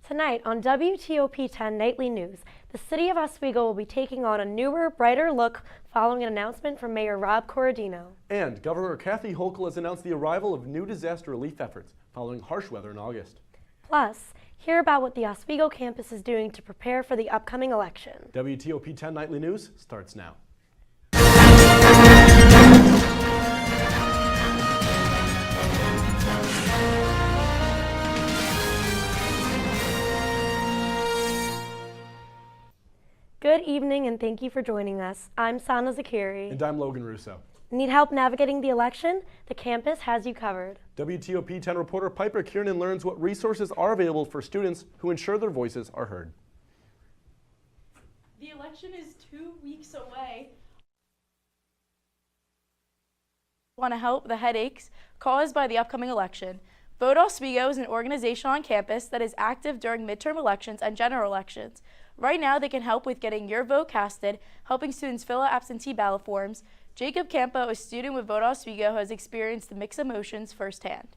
Tonight on WTOP-10 Nightly News, the city of Oswego will be taking on a newer, brighter look following an announcement from Mayor Rob Corradino. And Governor Kathy Hochul has announced the arrival of new disaster relief efforts following harsh weather in August. Plus, hear about what the Oswego campus is doing to prepare for the upcoming election. WTOP-10 Nightly News starts now. Good evening and thank you for joining us. I'm Sana Zakiri. And I'm Logan Russo. Need help navigating the election? The campus has you covered. WTOP-10 reporter Piper Kiernan learns what resources are available for students who ensure their voices are heard. The election is 2 weeks away. Want to help the headaches caused by the upcoming election? Vote Oswego is an organization on campus that is active during midterm elections and general elections. Right now, they can help with getting your vote casted, helping students fill out absentee ballot forms. Jacob Campo, a student with Vote Oswego, has experienced the mixed emotions firsthand.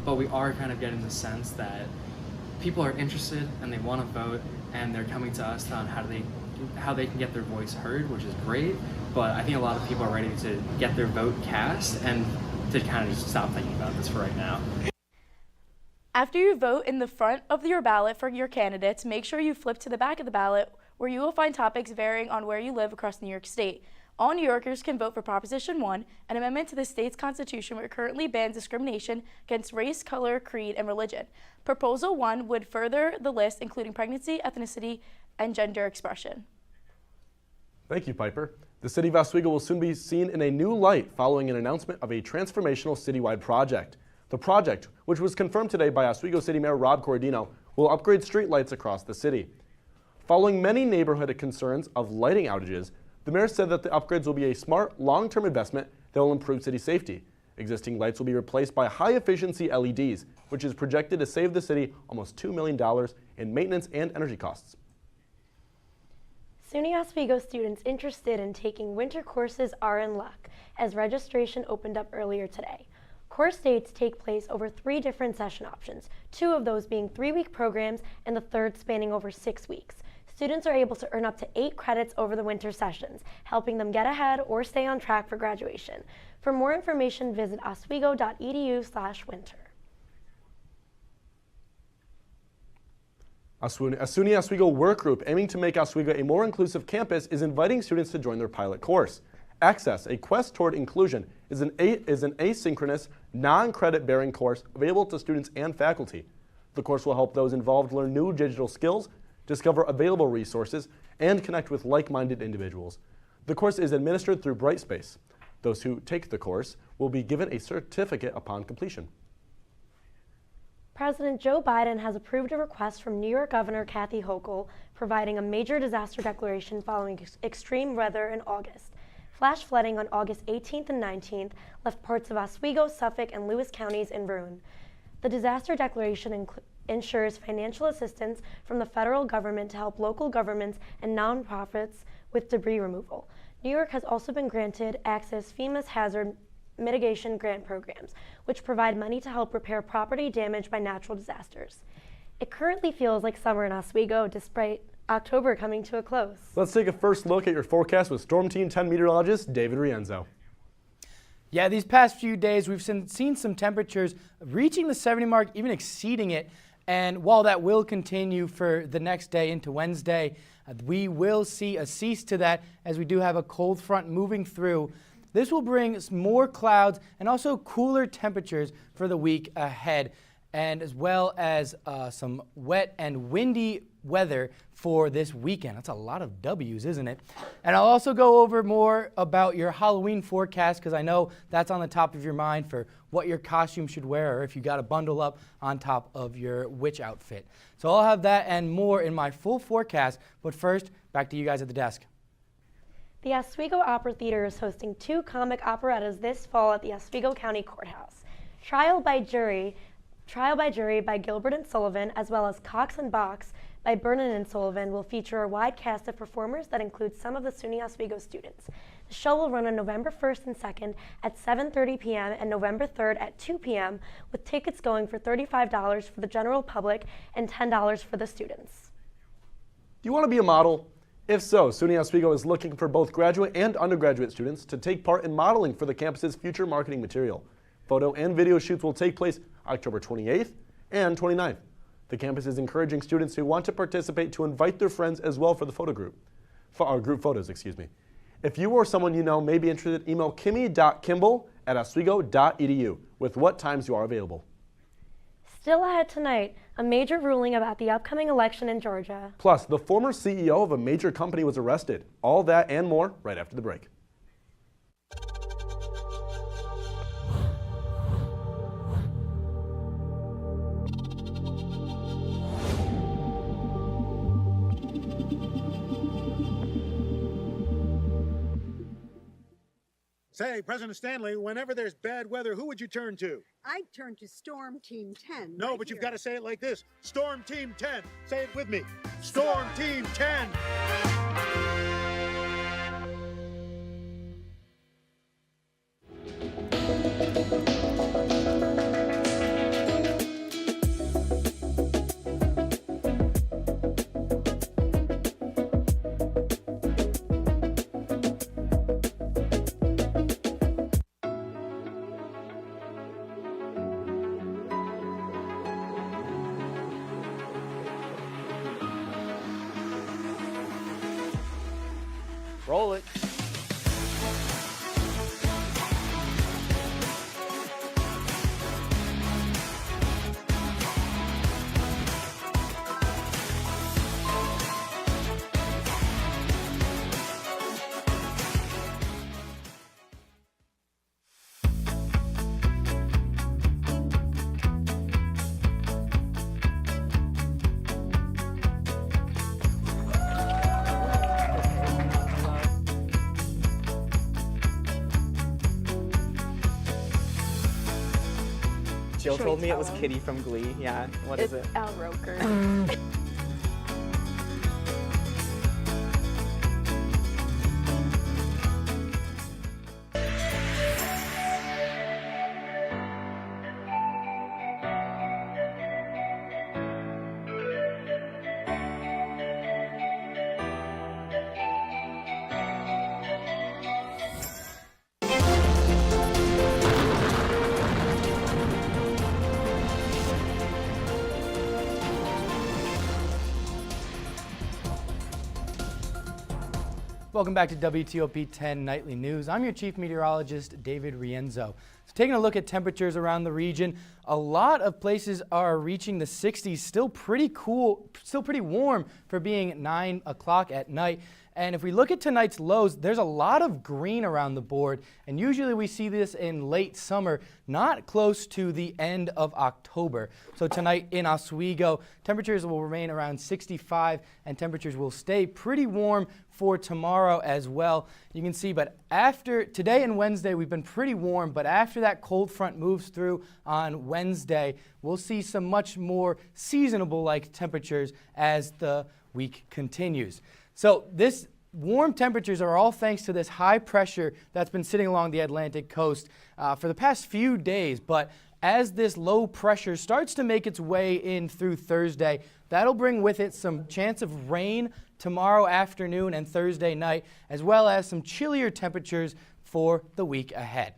But we are kind of getting the sense that people are interested and they want to vote, and they're coming to us on how they can get their voice heard, which is great. But I think a lot of people are ready to get their vote cast and to kind of just stop thinking about this for right now. After you vote in the front of your ballot for your candidates, make sure you flip to the back of the ballot where you will find topics varying on where you live across New York State. All New Yorkers can vote for Proposition 1, an amendment to the state's constitution which currently bans discrimination against race, color, creed, and religion. Proposal 1 would further the list, including pregnancy, ethnicity, and gender expression. Thank you, Piper. The city of Oswego will soon be seen in a new light following an announcement of a transformational citywide project. The project, which was confirmed today by Oswego City Mayor Rob Corradino, will upgrade streetlights across the city. Following many neighborhood concerns of lighting outages, the mayor said that the upgrades will be a smart, long-term investment that will improve city safety. Existing lights will be replaced by high-efficiency LEDs, which is projected to save the city almost $2 million in maintenance and energy costs. SUNY Oswego students interested in taking winter courses are in luck, as registration opened up earlier today. Course dates take place over 3 different session options, 2 of those being 3-week programs and the third spanning over 6 weeks. Students are able to earn up to 8 credits over the winter sessions, helping them get ahead or stay on track for graduation. For more information, visit oswego.edu/winter. A SUNY Oswego work group aiming to make Oswego a more inclusive campus is inviting students to join their pilot course. Access, a quest toward inclusion, is an asynchronous, non-credit-bearing course available to students and faculty. The course will help those involved learn new digital skills, discover available resources, and connect with like-minded individuals. The course is administered through Brightspace. Those who take the course will be given a certificate upon completion. President Joe Biden has approved a request from New York Governor Kathy Hochul providing a major disaster declaration following extreme weather in August. Flash flooding on August 18th and 19th left parts of Oswego, Suffolk, and Lewis counties in ruin. The disaster declaration ensures financial assistance from the federal government to help local governments and nonprofits with debris removal. New York has also been granted access FEMA's hazard mitigation grant programs, which provide money to help repair property damaged by natural disasters. It currently feels like summer in Oswego despite October coming to a close. Let's take a first look at your forecast with Storm Team 10 meteorologist David Rienzo. Yeah, these past few days we've seen some temperatures reaching the 70 mark, even exceeding it. And while that will continue for the next day into Wednesday, we will see a cease to that as we do have a cold front moving through. This will bring more clouds and also cooler temperatures for the week ahead, and as well as some wet and windy weather for this weekend. That's a lot of W's, isn't it? And I'll also go over more about your Halloween forecast because I know that's on the top of your mind for what your costume should wear or if you got to bundle up on top of your witch outfit. So I'll have that and more in my full forecast, but first, back to you guys at the desk. The Oswego Opera Theater is hosting 2 comic operettas this fall at the Oswego County Courthouse. Trial by Jury by Gilbert and Sullivan, as well as Cox and Box by Vernon and Sullivan will feature a wide cast of performers that includes some of the SUNY Oswego students. The show will run on November 1st and 2nd at 7:30 p.m. and November 3rd at 2 p.m., with tickets going for $35 for the general public and $10 for the students. Do you want to be a model? If so, SUNY Oswego is looking for both graduate and undergraduate students to take part in modeling for the campus's future marketing material. Photo and video shoots will take place October 28th and 29th. The campus is encouraging students who want to participate to invite their friends as well for the photo group. Group photos, excuse me. If you or someone you know may be interested, email kimmy.kimball@oswego.edu with what times you are available. Still ahead tonight, a major ruling about the upcoming election in Georgia. Plus, the former CEO of a major company was arrested. All that and more right after the break. Say, President Stanley, whenever there's bad weather, who would you turn to? I'd turn to Storm Team 10. No, but you've got to say it like this. Storm Team 10. Say it with me. Storm Team 10. Roll it. Jill told me it was Kitty from Glee. Yeah, what is it? It's Al Roker. Welcome back to WTOP-10 Nightly News. I'm your Chief Meteorologist, David Rienzo. So taking a look at temperatures around the region, a lot of places are reaching the 60s, still pretty cool, still pretty warm for being 9 o'clock at night. And if we look at tonight's lows, there's a lot of green around the board, and usually we see this in late summer, not close to the end of October. So tonight in Oswego, temperatures will remain around 65, and temperatures will stay pretty warm for tomorrow as well. You can see, but after today and Wednesday, we've been pretty warm, but after that cold front moves through on Wednesday, we'll see some much more seasonable-like temperatures as the week continues. So this warm temperatures are all thanks to this high pressure that's been sitting along the Atlantic coast for the past few days. But as this low pressure starts to make its way in through Thursday, that'll bring with it some chance of rain tomorrow afternoon and Thursday night, as well as some chillier temperatures for the week ahead.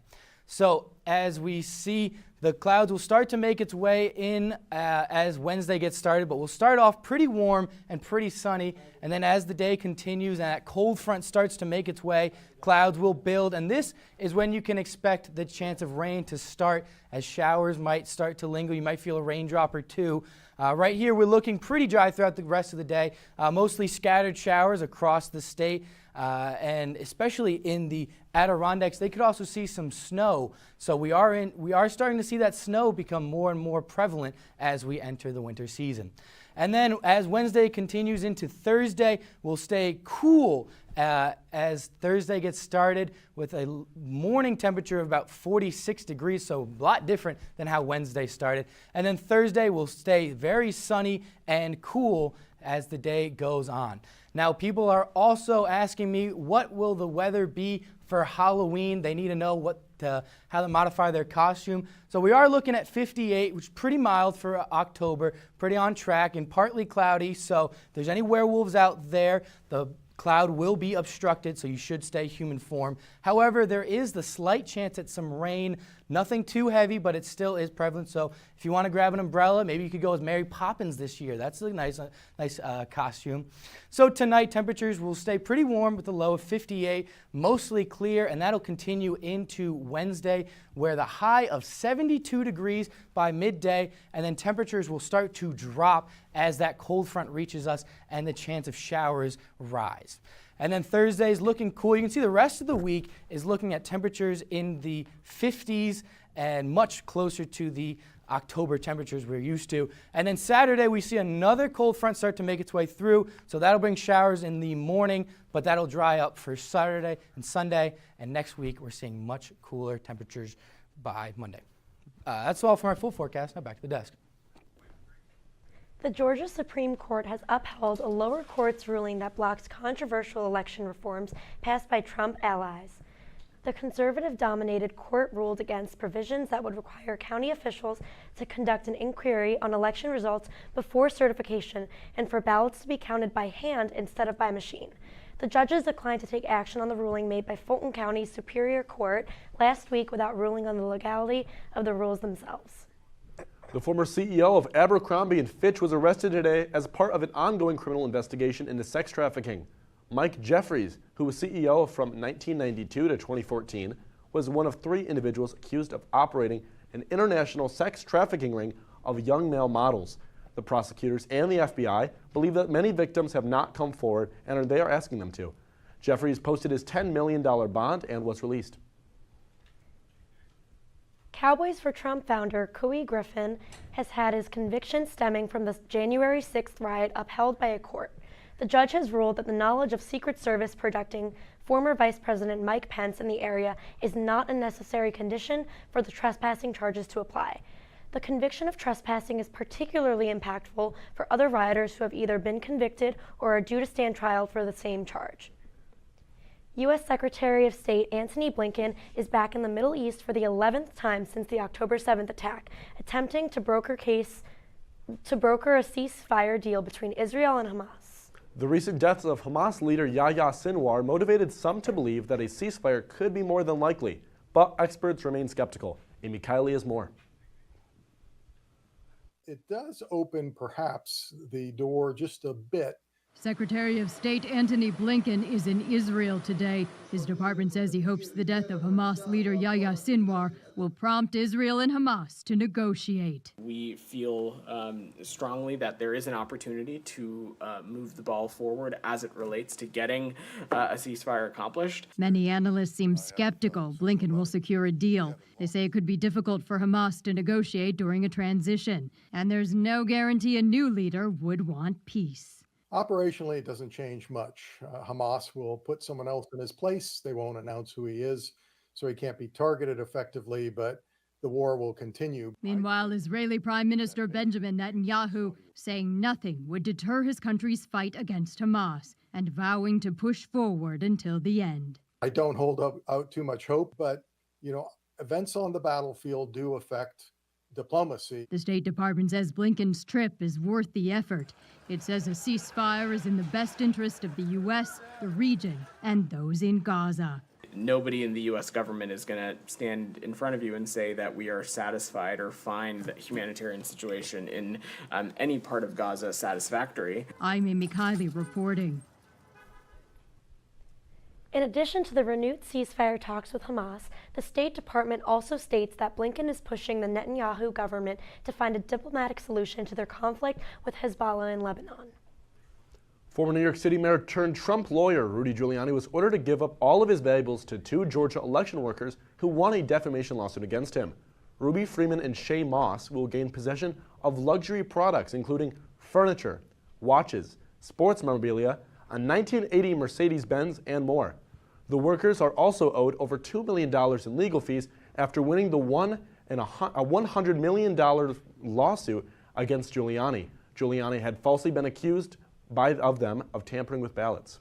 So as we see, the clouds will start to make its way in as Wednesday gets started, but we'll start off pretty warm and pretty sunny, and then as the day continues and that cold front starts to make its way, clouds will build, and this is when you can expect the chance of rain to start, as showers might start to linger. You might feel a raindrop or two. Right here, we're looking pretty dry throughout the rest of the day, mostly scattered showers across the state. And especially in the Adirondacks, they could also see some snow. So we are starting to see that snow become more and more prevalent as we enter the winter season. And then as Wednesday continues into Thursday, we'll stay cool as Thursday gets started with a morning temperature of about 46 degrees, so a lot different than how Wednesday started. And then Thursday will stay very sunny and cool as the day goes on. Now, people are also asking me, what will the weather be for Halloween. They need to know how to modify their costume. So we are looking at 58, which is pretty mild for October, pretty on track and partly cloudy. So if there's any werewolves out there, the cloud will be obstructed, so you should stay human form. However, there is the slight chance at some rain. Nothing too heavy, but it still is prevalent. So if you want to grab an umbrella, maybe you could go as Mary Poppins this year. That's a nice costume. So tonight, temperatures will stay pretty warm with a low of 58, mostly clear, and that'll continue into Wednesday, where the high of 72 degrees by midday, and then temperatures will start to drop as that cold front reaches us and the chance of showers rise. And then Thursday is looking cool. You can see the rest of the week is looking at temperatures in the 50s and much closer to the October temperatures we're used to. And then Saturday, we see another cold front start to make its way through. So that'll bring showers in the morning, but that'll dry up for Saturday and Sunday. And next week, we're seeing much cooler temperatures by Monday. That's all for our full forecast. Now back to the desk. The Georgia Supreme Court has upheld a lower court's ruling that blocks controversial election reforms passed by Trump allies. The conservative-dominated court ruled against provisions that would require county officials to conduct an inquiry on election results before certification and for ballots to be counted by hand instead of by machine. The judges declined to take action on the ruling made by Fulton County's Superior Court last week without ruling on the legality of the rules themselves. The former CEO of Abercrombie & Fitch was arrested today as part of an ongoing criminal investigation into sex trafficking. Mike Jeffries, who was CEO from 1992 to 2014, was one of 3 individuals accused of operating an international sex trafficking ring of young male models. The prosecutors and the FBI believe that many victims have not come forward and they are asking them to. Jeffries posted his $10 million bond and was released. Cowboys for Trump founder Couy Griffin has had his conviction stemming from the January 6th riot upheld by a court. The judge has ruled that the knowledge of Secret Service protecting former Vice President Mike Pence in the area is not a necessary condition for the trespassing charges to apply. The conviction of trespassing is particularly impactful for other rioters who have either been convicted or are due to stand trial for the same charge. U.S. Secretary of State Antony Blinken is back in the Middle East for the 11th time since the October 7th attack, attempting to broker a ceasefire deal between Israel and Hamas. The recent deaths of Hamas leader Yahya Sinwar motivated some to believe that a ceasefire could be more than likely, but experts remain skeptical. Amy Kiley has more. It does open perhaps the door just a bit. Secretary of State Antony Blinken is in Israel today. His department says he hopes the death of Hamas leader Yahya Sinwar will prompt Israel and Hamas to negotiate. We feel strongly that there is an opportunity to move the ball forward as it relates to getting a ceasefire accomplished. Many analysts seem skeptical Blinken will secure a deal. They say it could be difficult for Hamas to negotiate during a transition, and there's no guarantee a new leader would want peace. Operationally, it doesn't change much. Hamas will put someone else in his place. They won't announce who he is, so he can't be targeted effectively, but the war will continue. Meanwhile, Israeli Prime Minister Benjamin Netanyahu saying nothing would deter his country's fight against Hamas and vowing to push forward until the end. I don't hold out too much hope, but, events on the battlefield do affect diplomacy. The State Department says Blinken's trip is worth the effort. It says a ceasefire is in the best interest of the U.S., the region, and those in Gaza. Nobody in the U.S. government is going to stand in front of you and say that we are satisfied or find the humanitarian situation in any part of Gaza satisfactory. I'm Amy Kiley reporting. In addition to the renewed ceasefire talks with Hamas, the State Department also states that Blinken is pushing the Netanyahu government to find a diplomatic solution to their conflict with Hezbollah in Lebanon. Former New York City Mayor turned Trump lawyer Rudy Giuliani was ordered to give up all of his valuables to 2 Georgia election workers who won a defamation lawsuit against him. Ruby Freeman and Shay Moss will gain possession of luxury products including furniture, watches, sports memorabilia, a 1980 Mercedes-Benz, and more. The workers are also owed over $2 million in legal fees after winning the $100 million lawsuit against Giuliani. Giuliani had falsely been accused of them of tampering with ballots.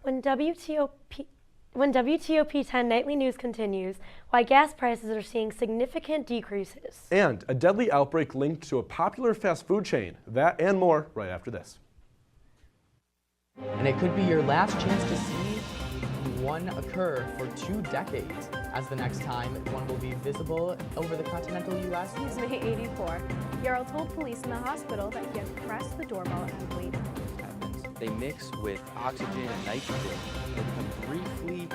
When When WTOP-10 Nightly News continues, why gas prices are seeing significant decreases. And a deadly outbreak linked to a popular fast food chain. That and more right after this. And it could be your last chance to see one occur for 2 decades, as the next time one will be visible over the continental U.S. He's May 84. Yarrow told police in the hospital that he had pressed the doorbell and waited. They mix with oxygen and nitrogen and become briefly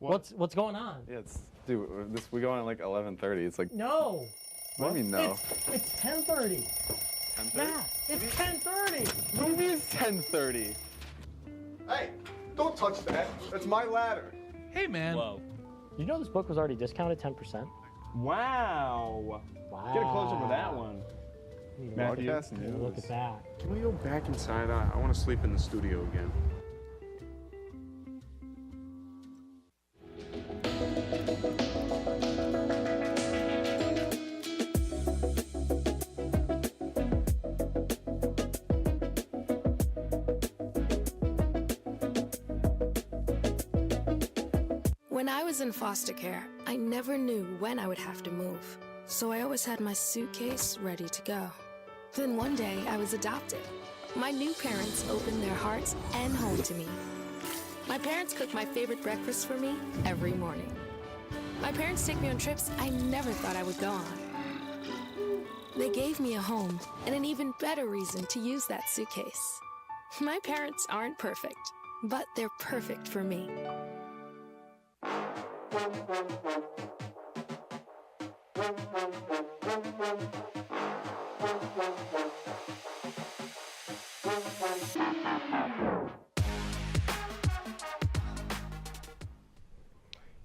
What's going on? Yeah, we go on at like 11:30. It's like No. What do you mean no? It's 10:30. 10:30? Yeah, it's 10:30. What do you mean it's 10:30? Hey, don't touch that. That's my ladder. Hey, man. Whoa. You know this book was already discounted 10%? Wow. Get a close up of that one. Matthew, Broadcast news. Look at that. can we go back inside? I want to sleep in the studio again. When I was in foster care, I never knew when I would have to move. So I always had my suitcase ready to go. Then one day, I was adopted. My new parents opened their hearts and home to me. My parents cook my favorite breakfast for me every morning. My parents take me on trips I never thought I would go on. They gave me a home and an even better reason to use that suitcase. My parents aren't perfect, but they're perfect for me.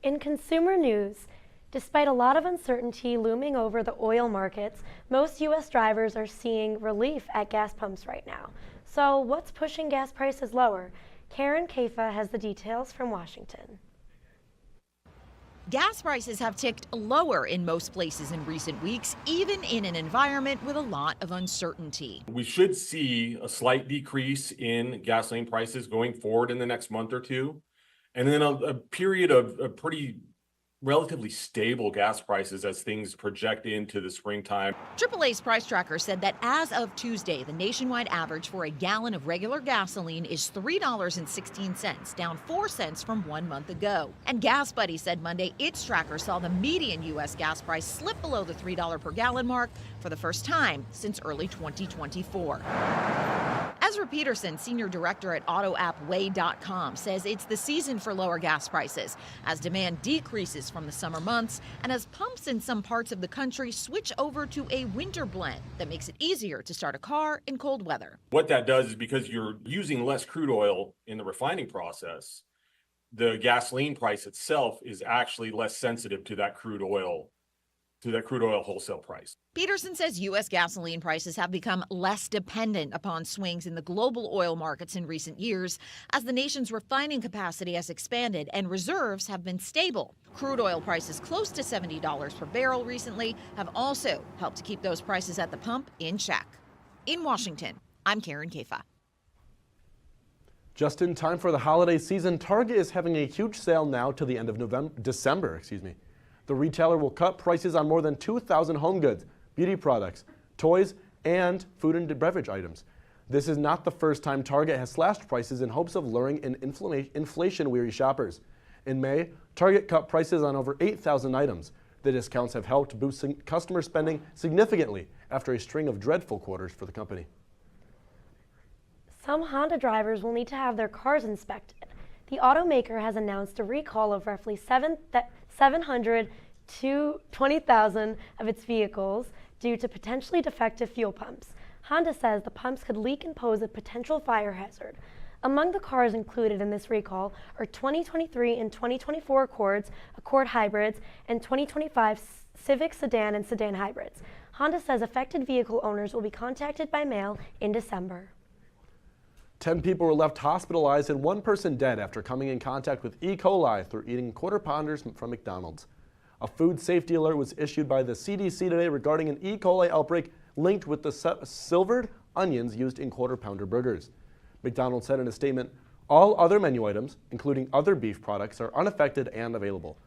In consumer news, despite a lot of uncertainty looming over the oil markets, most U.S. drivers are seeing relief at gas pumps right now. So what's pushing gas prices lower? Karen Kaifa has the details from Washington. Gas prices have ticked lower in most places in recent weeks, even in an environment with a lot of uncertainty. We should see a slight decrease in gasoline prices going forward in the next month or two, and then a period of pretty relatively stable gas prices as things project into the springtime. AAA's price tracker said that as of Tuesday, the nationwide average for a gallon of regular gasoline is $3.16, down 4 cents from 1 month ago. And Gas Buddy said Monday its tracker saw the median U.S. gas price slip below the $3 per gallon mark for the first time since early 2024. Ezra Peterson, senior director at AutoAppWay.com, says it's the season for lower gas prices as demand decreases from the summer months and as pumps in some parts of the country switch over to a winter blend that makes it easier to start a car in cold weather. What that does is because you're using less crude oil in the refining process, the gasoline price itself is actually less sensitive to that crude oil wholesale price. Peterson says U.S. gasoline prices have become less dependent upon swings in the global oil markets in recent years as the nation's refining capacity has expanded and reserves have been stable. Crude oil prices close to $70 per barrel recently have also helped to keep those prices at the pump in check. In Washington, I'm Karen Kaifa. Just in time for the holiday season, Target is having a huge sale now to the end of December. The retailer will cut prices on more than 2,000 home goods, beauty products, toys, and food and beverage items. This is not the first time Target has slashed prices in hopes of luring in inflation-weary shoppers. In May, Target cut prices on over 8,000 items. The discounts have helped boost customer spending significantly after a string of dreadful quarters for the company. Some Honda drivers will need to have their cars inspected. The automaker has announced a recall of roughly 700 to 20,000 of its vehicles due to potentially defective fuel pumps. Honda says the pumps could leak and pose a potential fire hazard. Among the cars included in this recall are 2023 and 2024 Accords, Accord hybrids, and 2025 Civic sedan and sedan hybrids. Honda says affected vehicle owners will be contacted by mail in December. 10 people were left hospitalized and 1 person dead after coming in contact with E. coli through eating quarter pounders from McDonald's. A food safety alert was issued by the CDC today regarding an E. coli outbreak linked with the silvered onions used in Quarter Pounder burgers. McDonald's said in a statement, all other menu items, including other beef products, are unaffected and available.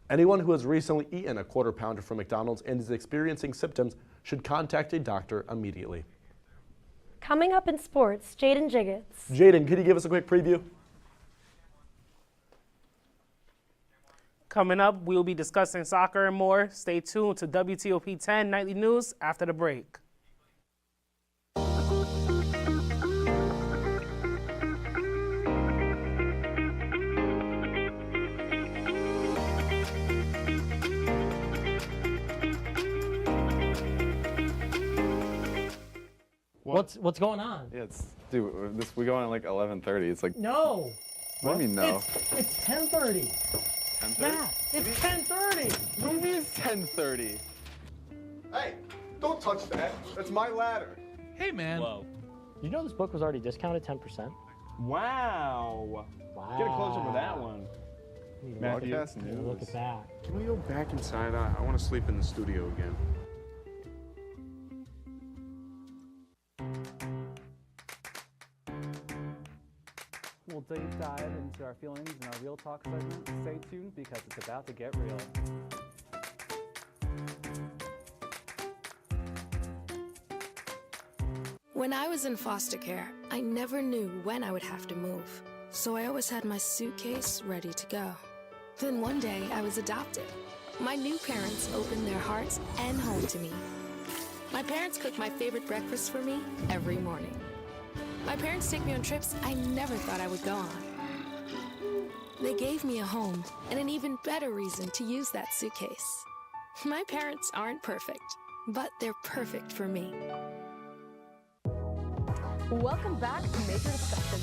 Anyone who has recently eaten a Quarter Pounder from McDonald's and is experiencing symptoms should contact a doctor immediately. Coming up in sports, Jaden Jiggets. Jaden, could you give us a quick preview? Coming up, we will be discussing soccer and more. Stay tuned to WTOP-10 Nightly News after the break. What's going on? Yeah, we go on at like 11:30. It's like No. What do you mean no? It's 10:30. 10:30? Yeah, it's 10:30. What do you mean it's 10:30? Hey, don't touch that. That's my ladder. Hey, man. Whoa. You know this book was already discounted 10%? Wow. Get a close up of that one. Matthew, Broadcast news. Look at that. Can we go back inside? I want to sleep in the studio again. We'll deep dive into our feelings in our Real Talk segment. Stay tuned because it's about to get real. When I was in foster care, I never knew when I would have to move. So I always had my suitcase ready to go. Then one day I was adopted. My new parents opened their hearts and home to me. My parents cook my favorite breakfast for me every morning. My parents take me on trips I never thought I would go on. They gave me a home and an even better reason to use that suitcase. My parents aren't perfect, but they're perfect for me. Welcome back to Major Discussion.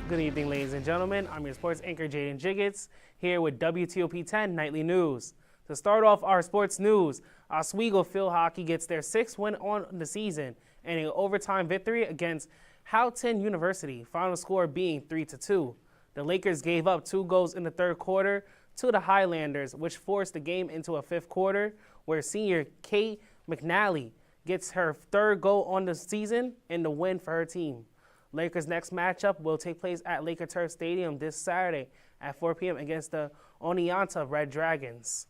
Good evening, ladies and gentlemen. I'm your sports anchor, Jaden Jiggets, here with WTOP-10 Nightly News. To start off our sports news, Oswego Field Hockey gets their 6th win on the season and an overtime victory against Houghton University, final score being 3-2. The Lakers gave up 2 goals in the third quarter to the Highlanders, which forced the game into a fifth quarter, where senior Kate McNally gets her 3rd goal on the season and the win for her team. Lakers' next matchup will take place at Laker Turf Stadium this Saturday at 4 p.m. against the Oneonta Red Dragons.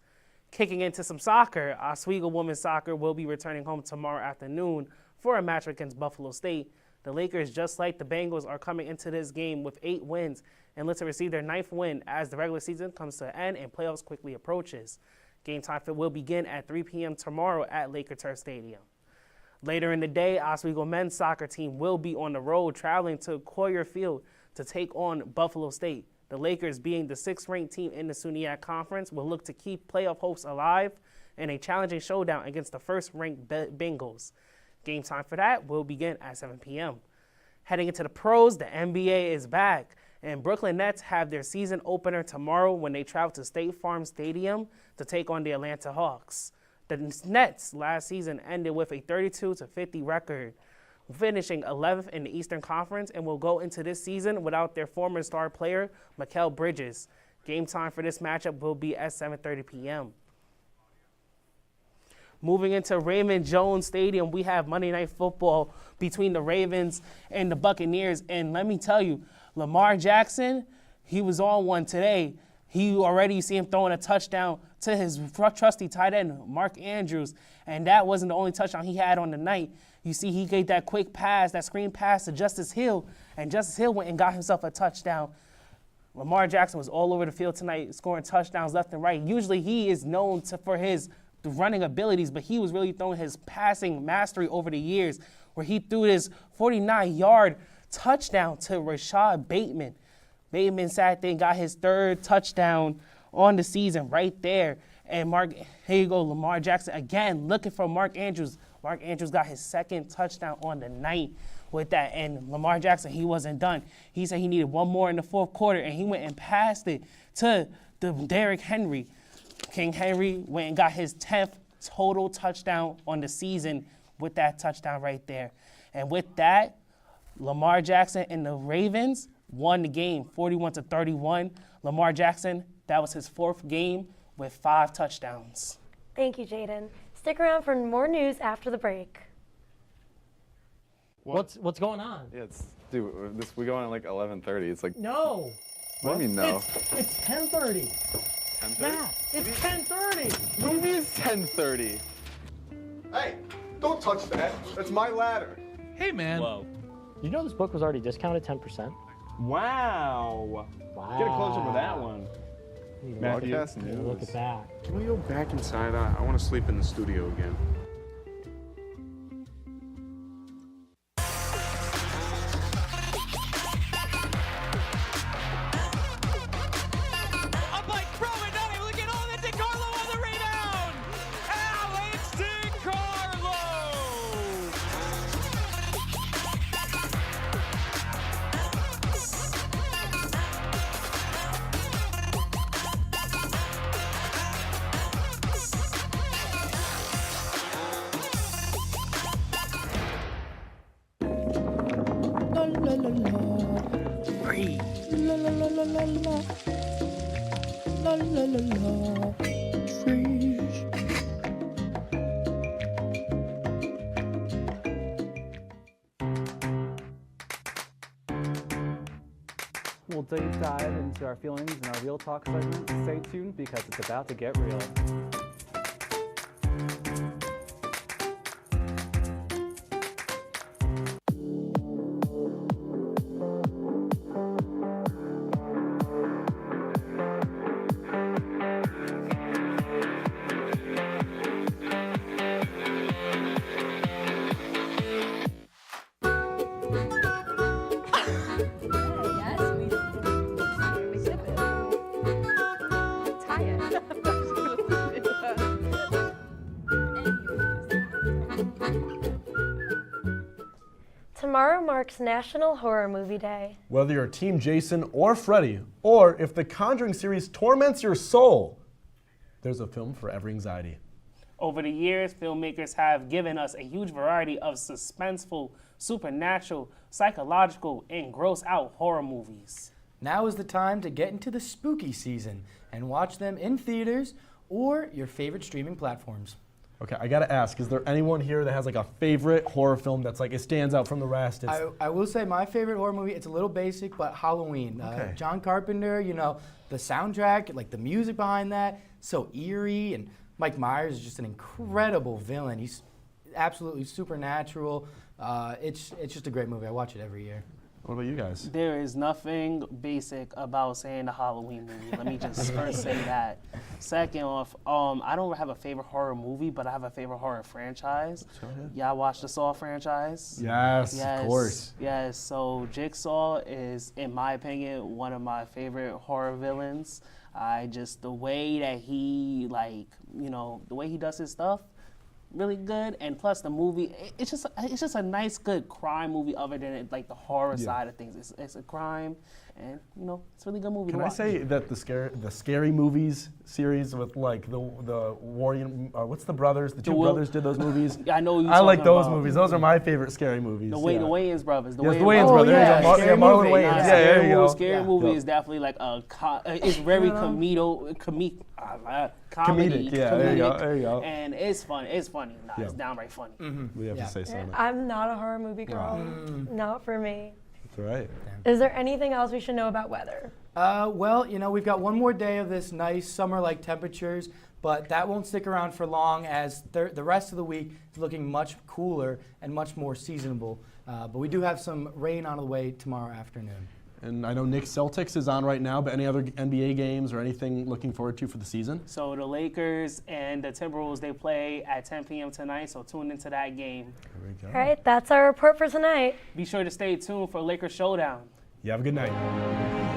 Kicking into some soccer, Oswego women's soccer will be returning home tomorrow afternoon for a match against Buffalo State. The Lakers, just like the Bengals, are coming into this game with 8 wins and look to receive their 9th win as the regular season comes to an end and playoffs quickly approaches. Game time will begin at 3 p.m. tomorrow at Laker Turf Stadium. Later in the day, Oswego men's soccer team will be on the road traveling to Coyer Field to take on Buffalo State. The Lakers, being the 6th-ranked team in the SUNYAC Conference, will look to keep playoff hopes alive in a challenging showdown against the 1st-ranked Bengals. Game time for that will begin at 7 p.m. Heading into the pros, the NBA is back, and Brooklyn Nets have their season opener tomorrow when they travel to State Farm Stadium to take on the Atlanta Hawks. The Nets last season ended with a 32-50 record, finishing 11th in the Eastern Conference, and will go into this season without their former star player, Mikal Bridges. Game time for this matchup will be at 7:30 p.m. Moving into Raymond Jones Stadium, we have Monday Night Football between the Ravens and the Buccaneers. And let me tell you, Lamar Jackson, he was on one today. You see him throwing a touchdown to his trusty tight end, Mark Andrews. And that wasn't the only touchdown he had on the night. You see, he gave that quick pass, that screen pass to Justice Hill, and Justice Hill went and got himself a touchdown. Lamar Jackson was all over the field tonight, scoring touchdowns left and right. Usually he is known for his running abilities, but he was really throwing his passing mastery over the years, where he threw his 49-yard touchdown to Rashad Bateman. Bateman sat there and got his 3rd touchdown on the season right there. And here you go, Lamar Jackson again looking for Mark Andrews. Mark Andrews got his 2nd touchdown on the night with that. And Lamar Jackson, he wasn't done. He said he needed one more in the 4th quarter, and he went and passed it to Derrick Henry. King Henry went and got his 10th total touchdown on the season with that touchdown right there. And with that, Lamar Jackson and the Ravens won the game 41-31. Lamar Jackson, that was his 4th game with 5 touchdowns. Thank you, Jaden. Stick around for more news after the break. What's going on? Yeah, we go on at like 11:30. It's like. No. What do you mean no? It's 10:30. 10:30? Yeah, it's 10:30. What do you mean it's 10:30? Hey, don't touch that. That's my ladder. Hey, man. Whoa. You know this book was already discounted 10%? Wow. Get a close up of that one. Matthew. Broadcast news. Look at that. Can we go back inside? I want to sleep in the studio again. We'll deep dive into our feelings in our Real Talk segment. Stay tuned because it's about to get real. Tomorrow marks National Horror Movie Day. Whether you're Team Jason or Freddy, or if the Conjuring series torments your soul, there's a film for every anxiety. Over the years, filmmakers have given us a huge variety of suspenseful, supernatural, psychological, and gross-out horror movies. Now is the time to get into the spooky season and watch them in theaters or your favorite streaming platforms. Okay, I gotta ask, is there anyone here that has like a favorite horror film that's like, it stands out from the rest? I will say my favorite horror movie, it's a little basic, but Halloween. Okay. John Carpenter, you know, the soundtrack, like the music behind that, so eerie, and Mike Myers is just an incredible villain. He's absolutely supernatural. It's just a great movie. I watch it every year. What about you guys? There is nothing basic about saying the Halloween movie. Let me just first say that. Second off, I don't have a favorite horror movie, but I have a favorite horror franchise. Y'all watch the Saw franchise? Yes, of course. Yes, so Jigsaw is, in my opinion, one of my favorite horror villains. The way that he, the way he does his stuff, really good, and plus the movie, it's just a nice, good crime movie. Other than the horror side of things, it's a crime, and it's a really good movie. Can to I watch. say that the scary movies series with the Warren, what's the brothers? The two brothers did those movies. I know. I like those movies. Those are my favorite scary movies. The Wayans brothers. The Wayans brothers. Yeah, Marlon Wayans. Nice. Yeah, there you go. Scary movie is definitely like it's very comedic. Comedic, yeah, there you go. And it's funny. It's funny. It's downright funny. We have to say something. I'm not a horror movie girl. Not for me. That's right. Is there anything else we should know about weather? Well, we've got one more day of this nice summer-like temperatures, but that won't stick around for long as the rest of the week is looking much cooler and much more seasonable. But we do have some rain on the way tomorrow afternoon. And I know Knicks Celtics is on right now, but any other NBA games or anything looking forward to for the season? So the Lakers and the Timberwolves, they play at 10 p.m. tonight, so tune into that game. There we go. All right, that's our report for tonight. Be sure to stay tuned for Lakers Showdown. You have a good night.